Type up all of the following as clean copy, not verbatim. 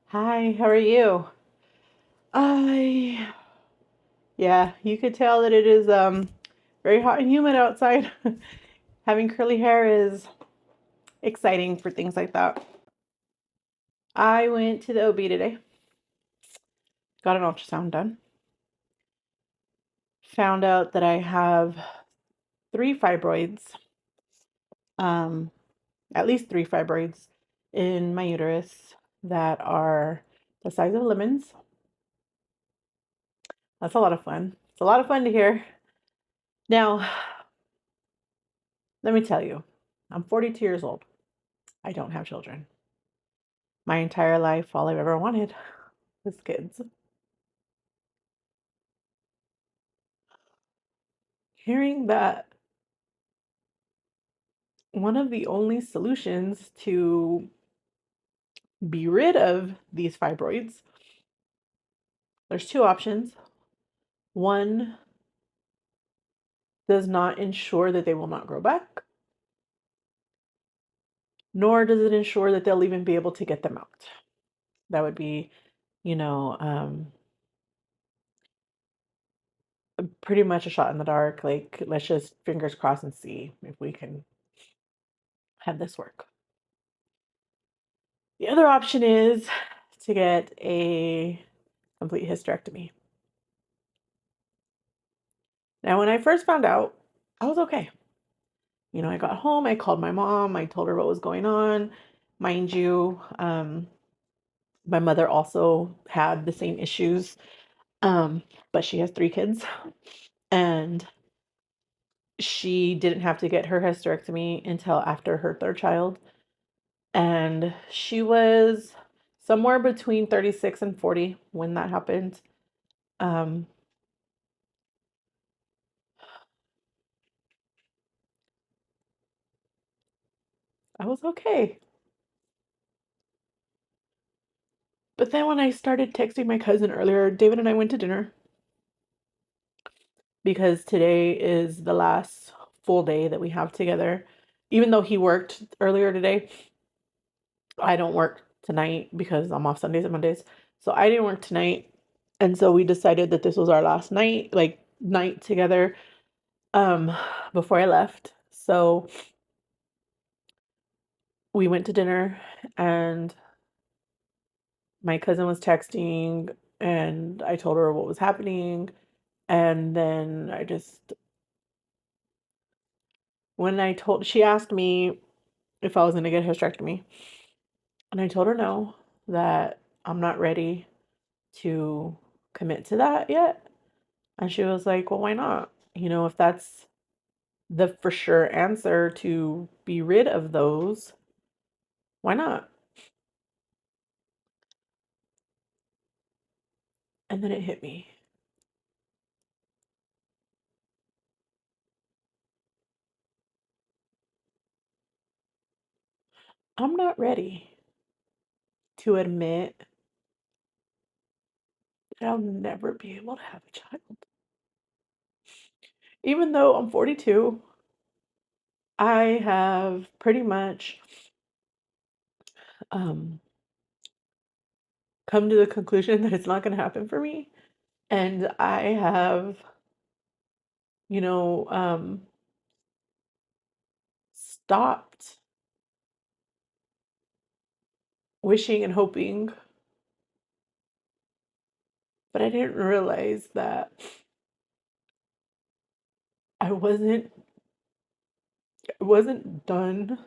Hi, how are you? I yeah, you could tell that it is very hot and humid outside. Having curly hair is exciting for things like that. I went to the OB today, got an ultrasound done. Found out that I have three fibroids, um, at least three fibroids in my uterus that are the size of lemons. That's a lot of fun. It's a lot of fun to hear. Now, let me tell you, I'm 42 years old. I don't have children. My entire life, all I've ever wanted was kids. Hearing that one of the only solutions to be rid of these fibroids, there's two options. One does not ensure that they will not grow back, nor does it ensure that they'll even be able to get them out. That would be, you know, pretty much a shot in the dark. Like, let's just fingers crossed and see if we can have this work. The other option is to get a complete hysterectomy. Now, when I first found out, I was okay. I got home, I called my mom, I told her what was going on. Mind you, my mother also had the same issues, but she has three kids, and she didn't have to get her hysterectomy until after her third child. And she was somewhere between 36 and 40 when that happened. Um, I was okay. But then when I started texting my cousin earlier, David and I went to dinner because today is the last full day that we have together. Even though he worked earlier today, I don't work tonight because I'm off Sundays and Mondays. So I didn't work tonight. And so we decided that this was our last night, like night together, um, before I left. So we went to dinner and my cousin was texting and I told her what was happening. And then she asked me if I was going to get a hysterectomy. And I told her no, that I'm not ready to commit to that yet. And she was like, well, why not? If that's the for sure answer to be rid of those, why not? And then it hit me. I'm not ready to admit that I'll never be able to have a child. Even though I'm 42, I have pretty much um, come to the conclusion that it's not going to happen for me. And I have, you know, um, stopped wishing and hoping, but I didn't realize that I wasn't done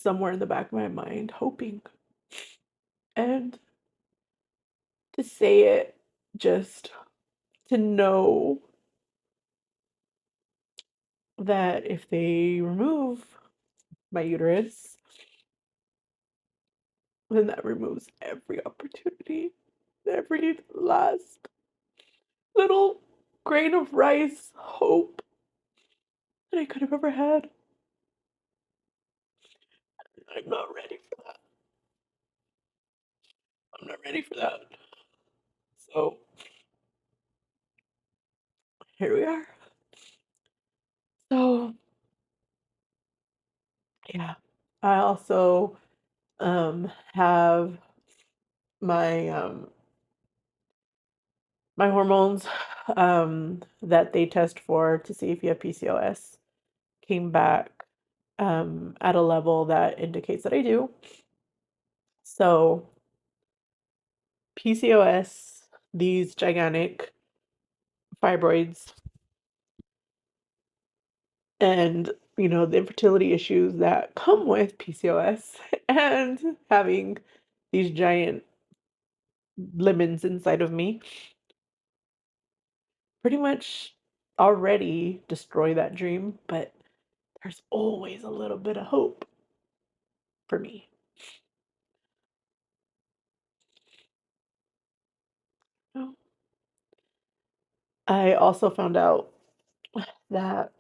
somewhere in the back of my mind hoping. And to say it, just to know that if they remove my uterus, then that removes every opportunity, every last little grain of rice hope that I could have ever had. I'm not ready for that. I'm not ready for that. So here we are. So yeah, I also have my my hormones that they test for to see if you have PCOS came back at a level that indicates that I do. So PCOS, these gigantic fibroids, and the infertility issues that come with PCOS and having these giant lemons inside of me pretty much already destroy that dream, but there's always a little bit of hope for me. Oh. I also found out that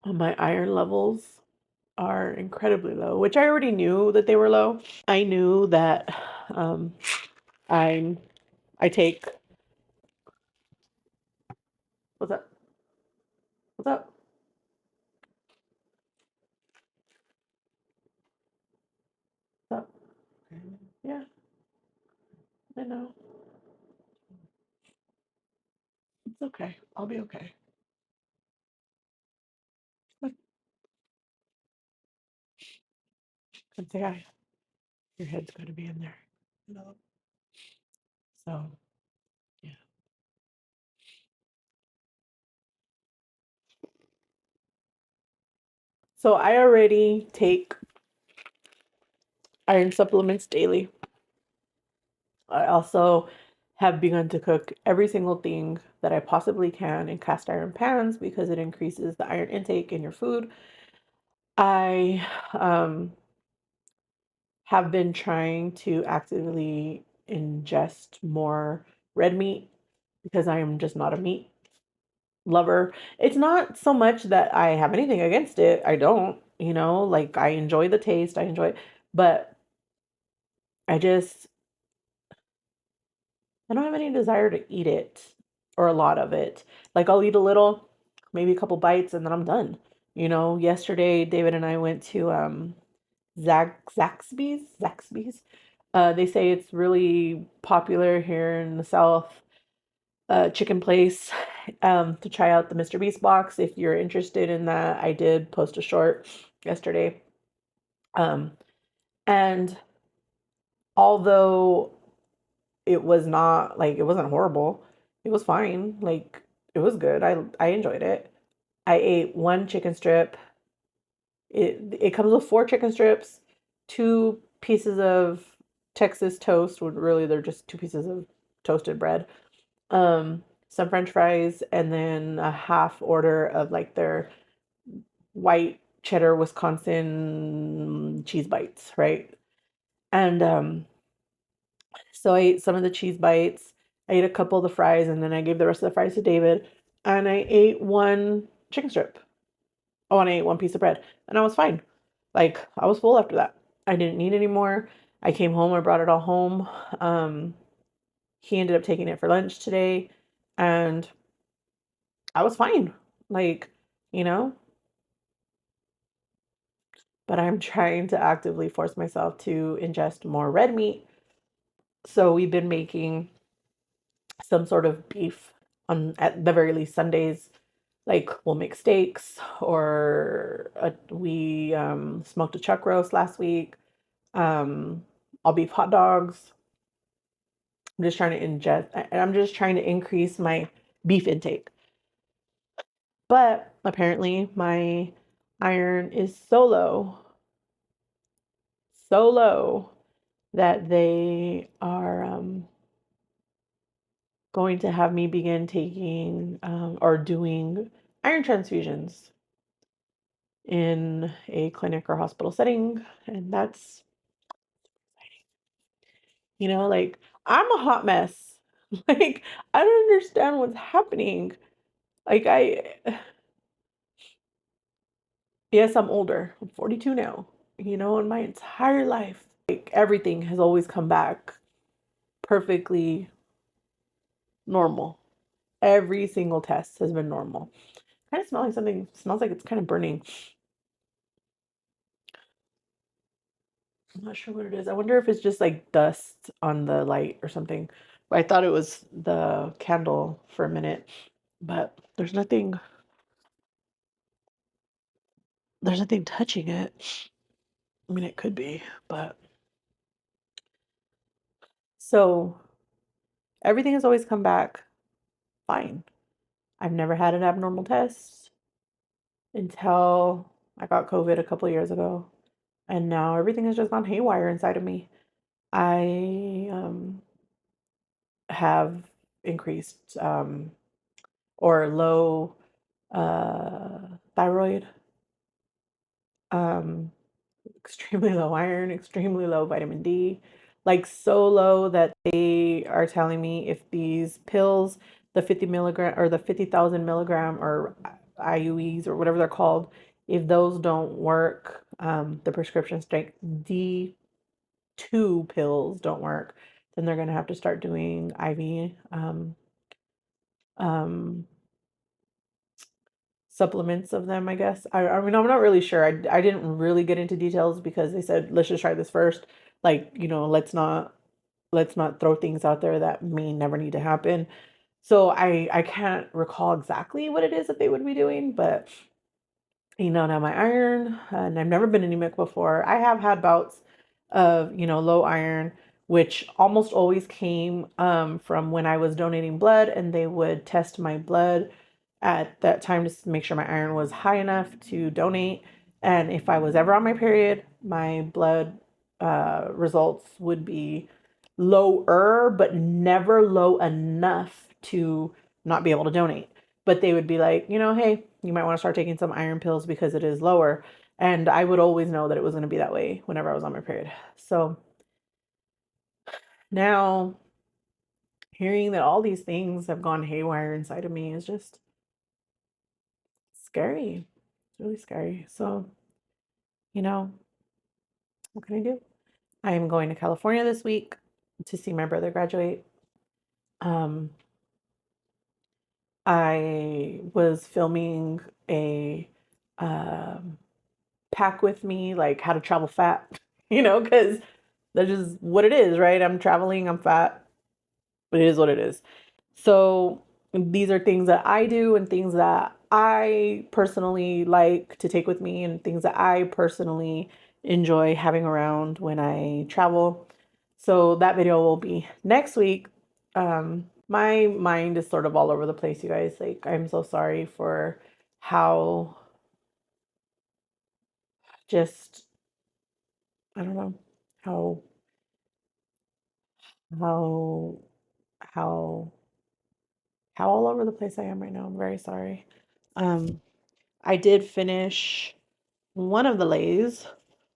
my iron levels are incredibly low, which I already knew that they were low. I knew that um, I'm I take what's up? What's up? What's up? Yeah, I know. It's okay. I'll be okay. Look, come say hi. Your head's gonna be in there. No. So yeah. So I already take iron supplements daily. I also have begun to cook every single thing that I possibly can in cast iron pans because it increases the iron intake in your food. I have been trying to actively ingest more red meat because I am just not a meat lover. It's not so much that I have anything against it. I don't, like I enjoy the taste, I enjoy it, but I just I don't have any desire to eat it or a lot of it. Like I'll eat a little, maybe a couple bites, and then I'm done. Yesterday David and I went to Zaxby's. They say it's really popular here in the South, chicken place, to try out the Mr. Beast box. If you're interested in that, I did post a short yesterday. Um, and although it was not like it wasn't horrible, it was fine. Like it was good. I enjoyed it. I ate one chicken strip. It comes with four chicken strips, two pieces of Texas toast. When really they're just two pieces of toasted bread. Some French fries, and then a half order of like their white cheddar Wisconsin cheese bites, right? And so I ate some of the cheese bites. I ate a couple of the fries, and then I gave the rest of the fries to David. And I ate one chicken strip. Oh, and I ate one piece of bread, and I was fine. Like I was full after that. I didn't need any more. I came home. I brought it all home. Um, he ended up taking it for lunch today, and I was fine. Like, you know, but I'm trying to actively force myself to ingest more red meat. So we've been making some sort of beef on at the very least Sundays. Like we'll make steaks, or we smoked a chuck roast last week. All beef hot dogs. I'm just trying to increase my beef intake. But apparently my iron is so low that they are going to have me begin taking or doing iron transfusions in a clinic or hospital setting. And that's, like I'm a hot mess. Like, I don't understand what's happening. Like, yes, I'm older. I'm 42 now. In my entire life, like, everything has always come back perfectly normal. Every single test has been normal. Kind of smelling something, smells like it's kind of burning. I'm not sure what it is. I wonder if it's just like dust on the light or something. But I thought it was the candle for a minute, but there's nothing touching it. I mean, it could be, but so everything has always come back fine. I've never had an abnormal test until I got COVID a couple years ago, and now everything has just gone haywire inside of me. I have increased or low uh, thyroid, um, extremely low iron, extremely low vitamin D, like so low that they are telling me if these pills, the 50 milligram or the 50,000 milligram or IUEs or whatever they're called, if those don't work, the prescription strength D2 pills don't work, then they're going to have to start doing IV um, supplements of them, I guess. I mean, I'm not really sure. I didn't really get into details because they said, let's just try this first. Like, let's not throw things out there that may never need to happen. So I can't recall exactly what it is that they would be doing, but now my iron, and I've never been anemic before. I have had bouts of, low iron, which almost always came from when I was donating blood, and they would test my blood at that time to make sure my iron was high enough to donate. And if I was ever on my period, my blood results would be lower, but never low enough to not be able to donate. But they would be like, hey, you might want to start taking some iron pills because it is lower. And I would always know that it was going to be that way whenever I was on my period. So now hearing that all these things have gone haywire inside of me is just scary. It's really scary. So, you know, what can I do? I am going to California this week to see my brother graduate. Um, I was filming a um, pack with me, like how to travel fat, because that's just what it is, right? I'm traveling, I'm fat, but it is what it is. So these are things that I do and things that I personally like to take with me and things that I personally enjoy having around when I travel. So that video will be next week. My mind is sort of all over the place, you guys. Like, I'm so sorry for how just, I don't know, how, how, how, how all over the place I am right now. I'm very sorry. Um, I did finish one of the lays,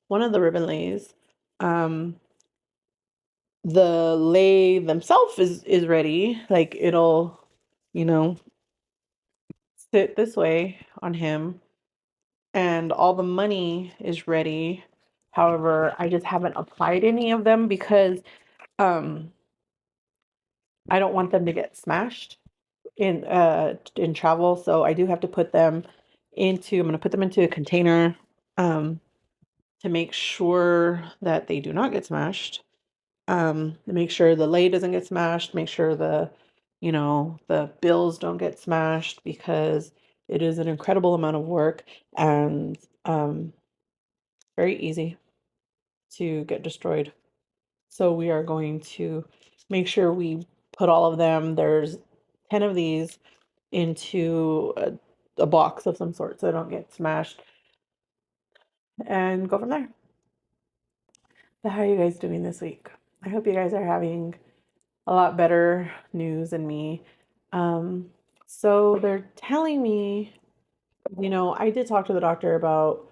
one of the ribbon lays. Um, the lay themselves is ready. Like it'll, you know, sit this way on him, and all the money is ready. However, I just haven't applied any of them because um I don't want them to get smashed in travel. So I do have to put them I'm gonna put them into a container um to make sure that they do not get smashed. To make sure the lay doesn't get smashed, make sure the bills don't get smashed because it is an incredible amount of work and very easy to get destroyed. So we are going to make sure we put all of them. There's 10 of these into a box of some sort so they don't get smashed and go from there. But how are you guys doing this week? I hope you guys are having a lot better news than me. Um, so they're telling me, I did talk to the doctor about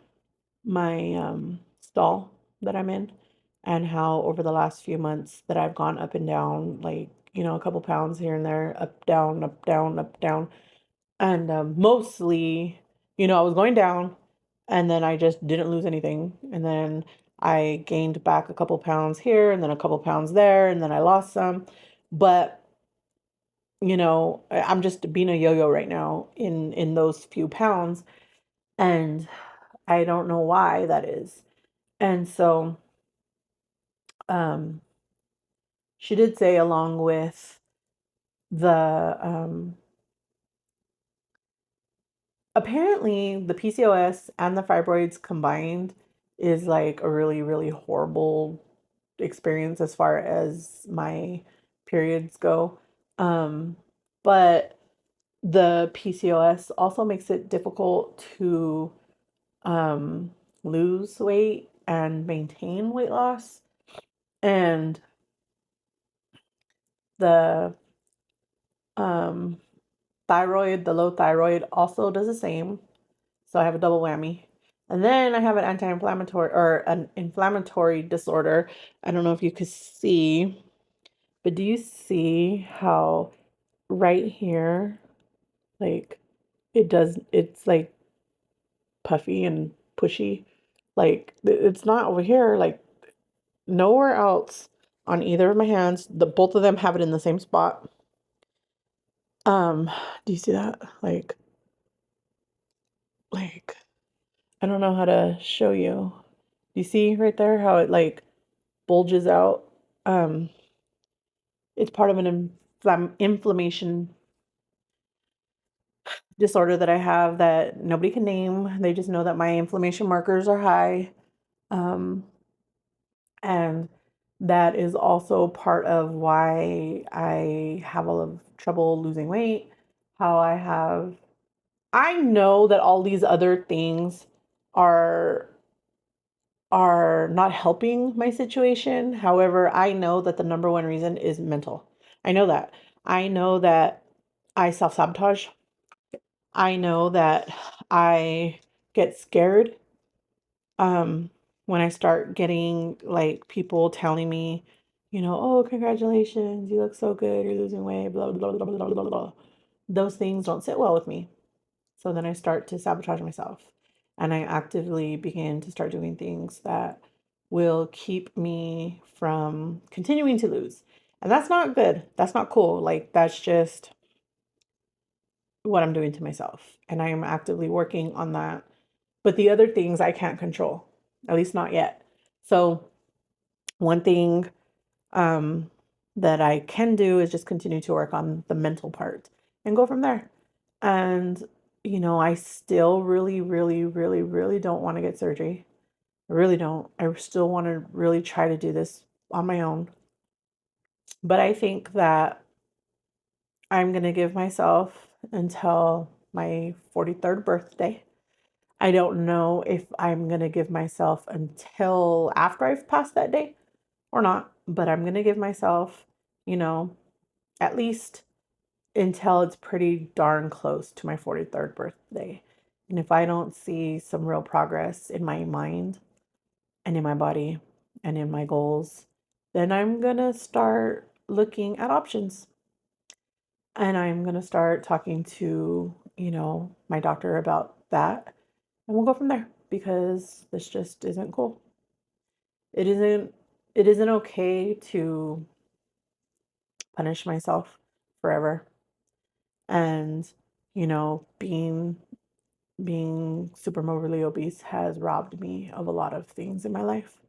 my stall that I'm in and how over the last few months that I've gone up and down, like, a couple pounds here and there, up, down, up, down, up, down. And mostly, I was going down and then I just didn't lose anything. And then I gained back a couple pounds here and then a couple pounds there and then I lost some. But, I'm just being a yo-yo right now in those few pounds and I don't know why that is. And so um, she did say, along with the apparently the PCOS and the fibroids combined is like a really, really horrible experience as far as my periods go. But the PCOS also makes it difficult to um, lose weight and maintain weight loss. And the um, thyroid, the low thyroid, also does the same. So I have a double whammy. And then I have an anti-inflammatory or an inflammatory disorder. I don't know if you could see, but do you see how right here, like it's like puffy and pushy. Like it's not over here, like nowhere else on either of my hands. The both of them have it in the same spot. Um, do you see that? Like I don't know how to show you. You see right there how it like bulges out? Um, it's part of an inflammation disorder that I have that nobody can name. They just know that my inflammation markers are high. Um, and that is also part of why I have a lot of trouble losing weight. How I know that all these other things are not helping my situation. However, I know that the number one reason is mental. I know that. I know that I self-sabotage. I know that I get scared when I start getting like people telling me, oh, congratulations, you look so good, you're losing weight, blah, blah, blah, blah, blah, blah. Those things don't sit well with me. So then I start to sabotage myself and I actively begin to start doing things that will keep me from continuing to lose. And that's not good. That's not cool. Like, that's just what I'm doing to myself. And I am actively working on that. But the other things I can't control, at least not yet. So, one thing um, that I can do is just continue to work on the mental part and go from there. And, I still really, really, really, really don't want to get surgery. I really don't. I still want to really try to do this on my own. But I think that I'm going to give myself until my 43rd birthday. I don't know if I'm going to give myself until after I've passed that day or not, but I'm going to give myself, you know, at least until it's pretty darn close to my 43rd birthday. And if I don't see some real progress in my mind and in my body and in my goals, then I'm going to start looking at options. And I'm going to start talking to, my doctor about that. And we'll go from there because this just isn't cool. It isn't okay to punish myself forever. And, being super morbidly obese has robbed me of a lot of things in my life.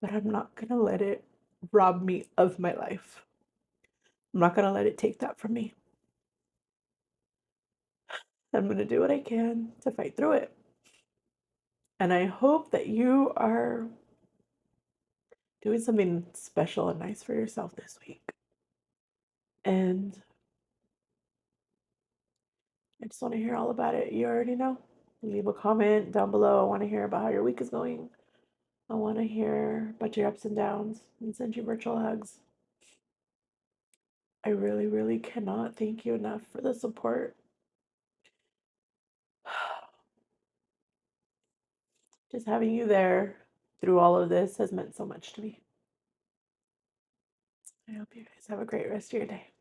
But I'm not going to let it rob me of my life. I'm not going to let it take that from me. I'm going to do what I can to fight through it. And I hope that you are doing something special and nice for yourself this week. And I just want to hear all about it. You already know. Leave a comment down below. I want to hear about how your week is going. I want to hear about your ups and downs and send you virtual hugs. I really, really cannot thank you enough for the support. Just having you there through all of this has meant so much to me. I hope you guys have a great rest of your day.